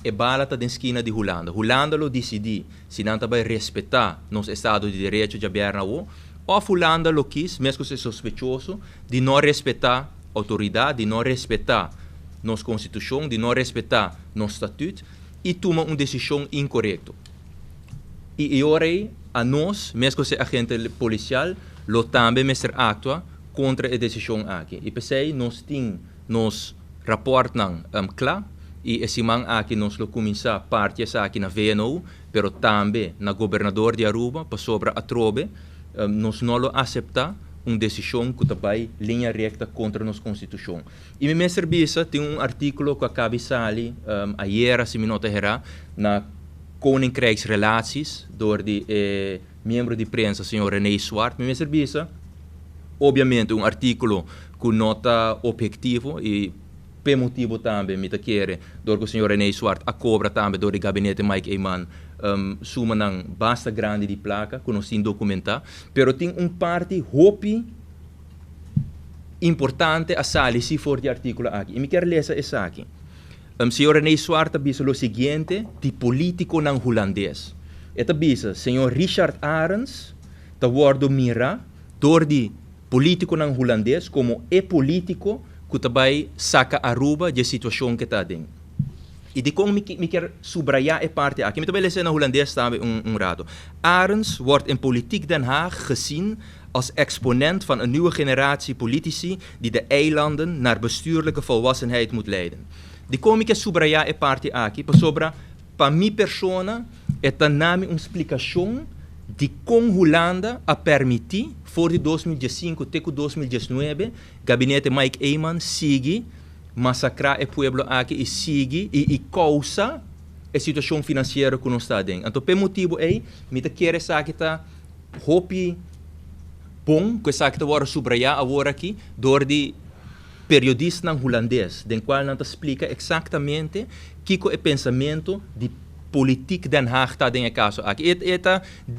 é bala da esquina de Holanda. Holanda lo decidi, se não vai respeitar nos Estado de Direito de Aberna ou Holanda lo quis, mesmo se sospechoso, de não respeitar a autoridade, de não respeitar nossa Constituição, de não respeitar nosso Estatuto e toma uma decisão incorreta. E agora a nós, mesmo se agente policial, lo também mestre atua contra a decisão aqui. E pensei, nós temos nos rapporten claro, e esse man aqui nós lo começar parte aqui na VNO, pero também na governador de Aruba, para sobre a trobe, nós não lo aceita uma decisão que vai linha reta contra a nossa Constituição. E me mestre bisa tem artigo que acaba de sair ayer, se me nota errar, na Koninkrijksrelaties, door de membro de prensa, senhor René Swart. Me mestre bisa, obviamente, artigo com nota objetivo e per motivo também, me quer, door o senhor René Swart a cobra também door de gabinete Mike Eyman suma nang basta grande de placa, conhecido documentar, pero tem parte hopi importante a salir se for de artigo aqui. E me quero ler essa aqui. Senhor René Swart bisa o seguinte, de político nang holandês. Eta bisa, senhor Richard Arends, ta wordo mira, door de político nang holandês, como é político, que também saca Aruba de situação que está dentro. E de como me quer subrayar a parte aqui. Me também lezen na holandês também rato. Arends wordt in politiek Den Haag gezien als exponent van een nieuwe generatie politici die de eilanden naar bestuurlijke volwassenheid moet leiden. De como me subrayar a parte aqui, para minha persona, é também uma explicação de como Holanda a permitir, voor de 2015 até 2019, gabinete Mike Eyman sigue massacrar o pueblo aqui e sigue e causa a situação financeira que nós está dentro. Então, por motivo aí, me quer essa que está hopi bom, que essa que está agora subrayar agora aqui, door de periodista holandês, den qual não explica exatamente que é o pensamento de politiek Den Haag está em caso aqui. E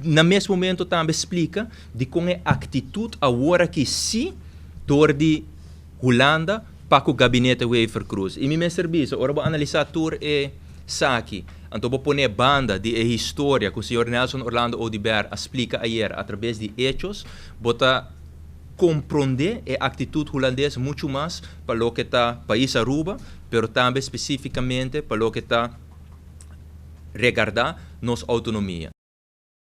no mesmo momento também explica de como é a atitude agora que se door de Holanda para o gabinete Wever Cruz. E me serviço, agora vou analisar tudo aqui. Então vou pôr banda de história que o senhor Nelson Orlando Odiber explica ayer através de hechos, bota compreender a atitude holandesa muito mais para o que está país Aruba, pero também especificamente para o que está regardar nossa autonomia.